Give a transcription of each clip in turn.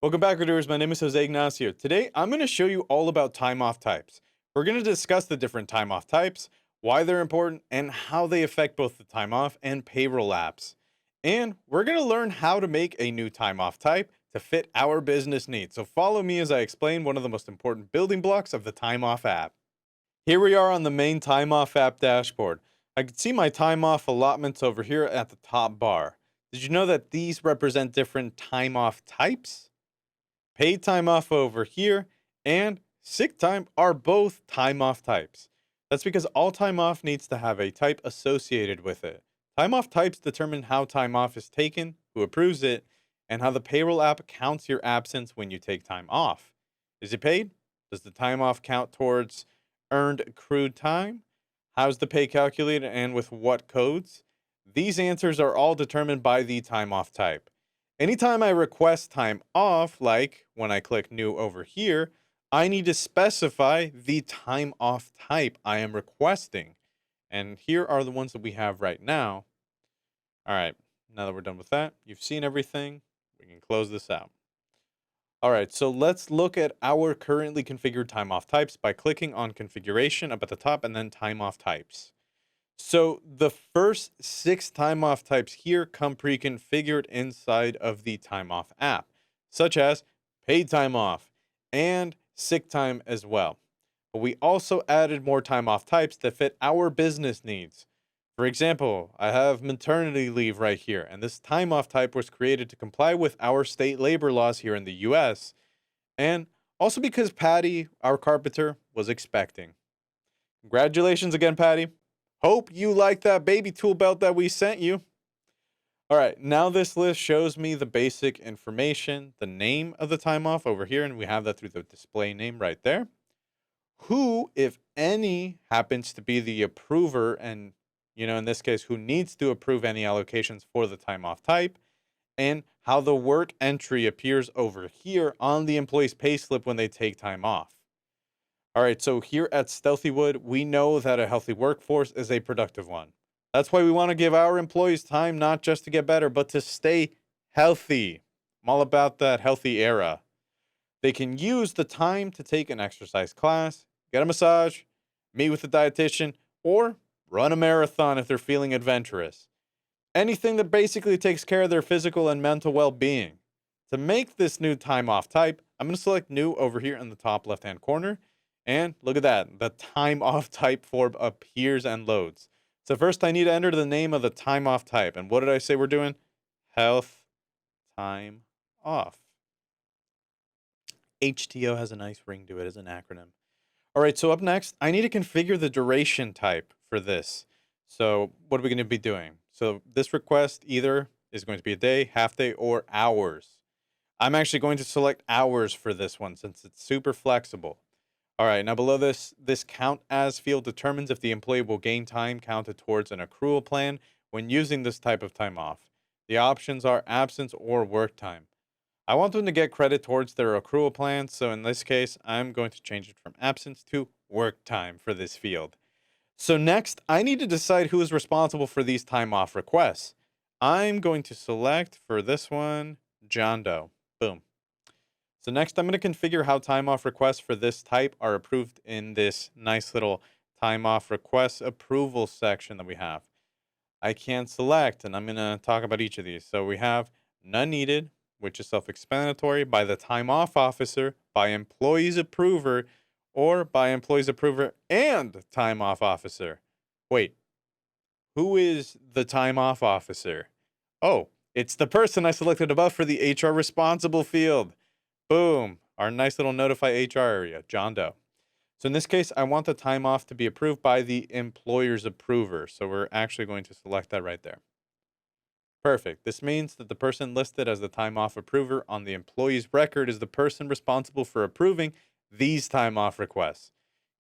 Welcome back, Redoers. My name is Jose Ignacio. Today, I'm going to show you all about time off types. We're going to discuss the different time off types, why they're important, and how they affect both the time off and payroll apps. And we're going to learn how to make a new time off type to fit our business needs. So follow me as I explain one of the most important building blocks of the time off app. Here we are on the main time off app dashboard. I can see my time off allotments over here at the top bar. Did you know that these represent different time off types? Paid time off over here and sick time are both time off types. That's because all time off needs to have a type associated with it. Time off types determine how time off is taken, who approves it, and how the payroll app counts your absence when you take time off. Is it paid? Does the time off count towards earned accrued time? How's the pay calculated and with what codes? These answers are all determined by the time off type. Anytime I request time off, like when I click new over here, I need to specify the time off type I am requesting. And here are the ones that we have right now. All right, now that we're done with that, you've seen everything. We can close this out. All right, so let's look at our currently configured time off types by clicking on configuration up at the top and then time off types. So the first 6 time off types here come pre-configured inside of the time off app, such as paid time off and sick time as well. But we also added more time off types that fit our business needs. For example, I have maternity leave right here, and this time off type was created to comply with our state labor laws here in the US, and also because Patty, our carpenter, was expecting. Congratulations again, Patty. Hope you like that baby tool belt that we sent you. All right, now this list shows me the basic information, the name of the time off over here, and we have that through the display name right there. Who, if any, happens to be the approver, and in this case, who needs to approve any allocations for the time off type, and how the work entry appears over here on the employee's payslip when they take time off. All right, so here at Stealthywood, we know that a healthy workforce is a productive one. That's why we want to give our employees time not just to get better, but to stay healthy. I'm all about that healthy era. They can use the time to take an exercise class, get a massage, meet with a dietitian, or run a marathon if they're feeling adventurous. Anything that basically takes care of their physical and mental well being. To make this new time off type, I'm going to select new over here in the top left hand corner. And look at that, the time off type form appears and loads. So first I need to enter the name of the time off type. And what did I say we're doing? Health time off. HTO has a nice ring to it as an acronym. All right, so up next, I need to configure the duration type for this. So what are we going to be doing? So this request either is going to be a day, half day, or hours. I'm actually going to select hours for this one since it's super flexible. All right, now below this count as field determines if the employee will gain time counted towards an accrual plan when using this type of time off. The options are absence or work time. I want them to get credit towards their accrual plan, so in this case, I'm going to change it from absence to work time for this field. So next, I need to decide who is responsible for these time off requests. I'm going to select for this one, John Doe. Boom. So next, I'm going to configure how time off requests for this type are approved in this nice little time off requests approval section that we have. I can select, and I'm going to talk about each of these. So we have none needed, which is self-explanatory, by the time off officer, by employee's approver, or by employee's approver and time off officer. Wait, who is the time off officer? Oh, it's the person I selected above for the HR responsible field. Boom, our nice little notify HR area, John Doe. So in this case, I want the time off to be approved by the employer's approver. So we're actually going to select that right there. Perfect. This means that the person listed as the time off approver on the employee's record is the person responsible for approving these time off requests.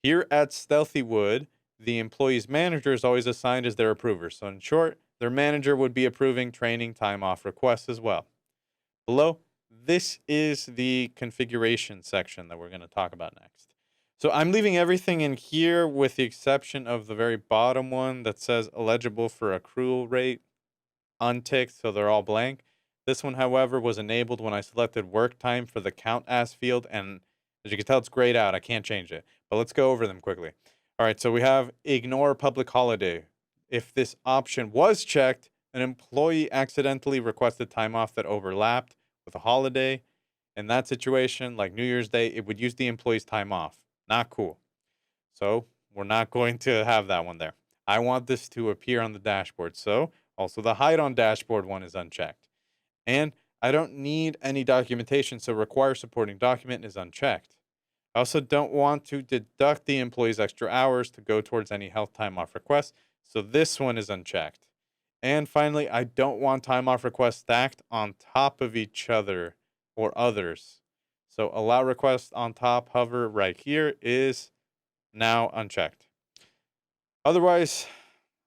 Here at Stealthywood, the employee's manager is always assigned as their approver. So in short, their manager would be approving training time off requests as well. Below, this is the configuration section that we're going to talk about next. So I'm leaving everything in here with the exception of the very bottom one that says eligible for accrual rate unticked, so they're all blank. This one, however, was enabled when I selected work time for the count as field, and as you can tell, it's grayed out. I can't change it, but let's go over them quickly. All right, so we have ignore public holiday. If this option was checked, an employee accidentally requested time off that overlapped with a holiday. In that situation, like New Year's Day, it would use the employee's time off. Not cool. So we're not going to have that one there. I want this to appear on the dashboard. So also the hide on dashboard one is unchecked. And I don't need any documentation, so require supporting document is unchecked. I also don't want to deduct the employee's extra hours to go towards any health time off requests, so this one is unchecked. And finally, I don't want time off requests stacked on top of each other or others. So allow request on top hover right here is now unchecked. Otherwise,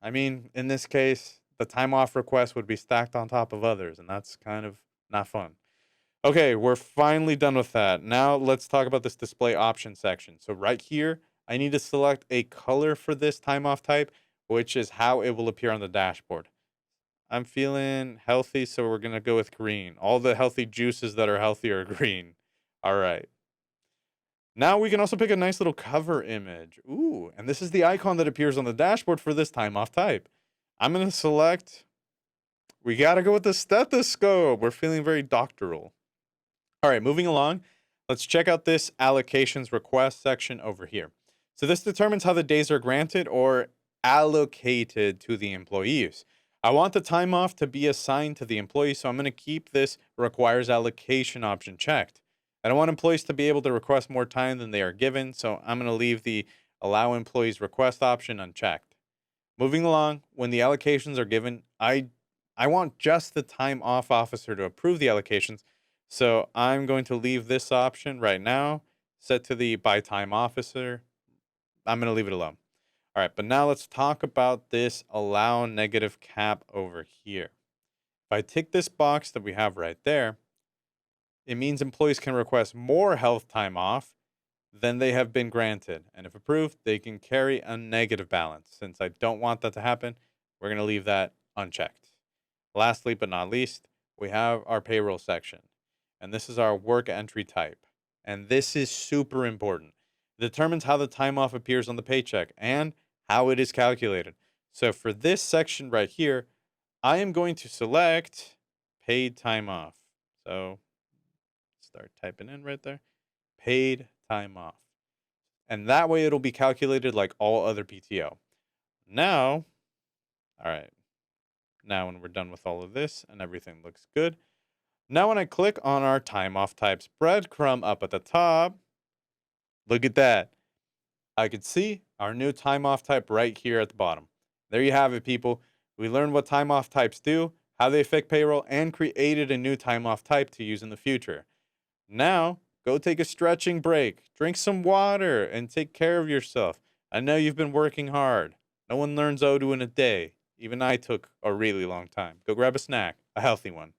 I mean, in this case, the time off request would be stacked on top of others, and that's kind of not fun. Okay, we're finally done with that. Now let's talk about this display option section. So right here, I need to select a color for this time off type, which is how it will appear on the dashboard. I'm feeling healthy, so we're going to go with green. All the healthy juices that are healthy are green. All right. Now we can also pick a nice little cover image. Ooh, and this is the icon that appears on the dashboard for this time off type. I'm going to select, we got to go with the stethoscope. We're feeling very doctoral. All right, moving along. Let's check out this allocations request section over here. So this determines how the days are granted or allocated to the employees. I want the time off to be assigned to the employee, so I'm going to keep this requires allocation option checked. I don't want employees to be able to request more time than they are given, so I'm going to leave the allow employees request option unchecked. Moving along, when the allocations are given, I want just the time off officer to approve the allocations, so I'm going to leave this option right now set to the by time officer. I'm going to leave it alone. All right, but now let's talk about this allow negative cap over here. If I tick this box that we have right there, it means employees can request more health time off than they have been granted. And if approved, they can carry a negative balance. Since I don't want that to happen, we're going to leave that unchecked. Lastly, but not least, we have our payroll section. And this is our work entry type. And this is super important. It determines how the time off appears on the paycheck and how it is calculated. So for this section right here, I am going to select paid time off. So start typing in right there, paid time off. And that way it'll be calculated like all other PTO. Now, all right. Now when we're done with all of this and everything looks good, now when I click on our time off types breadcrumb up at the top, look at that. I could see our new time off type right here at the bottom. There you have it, people. We learned what time off types do, how they affect payroll, and created a new time off type to use in the future. Now, go take a stretching break, drink some water, and take care of yourself. I know you've been working hard. No one learns Odoo in a day. Even I took a really long time. Go grab a snack, a healthy one.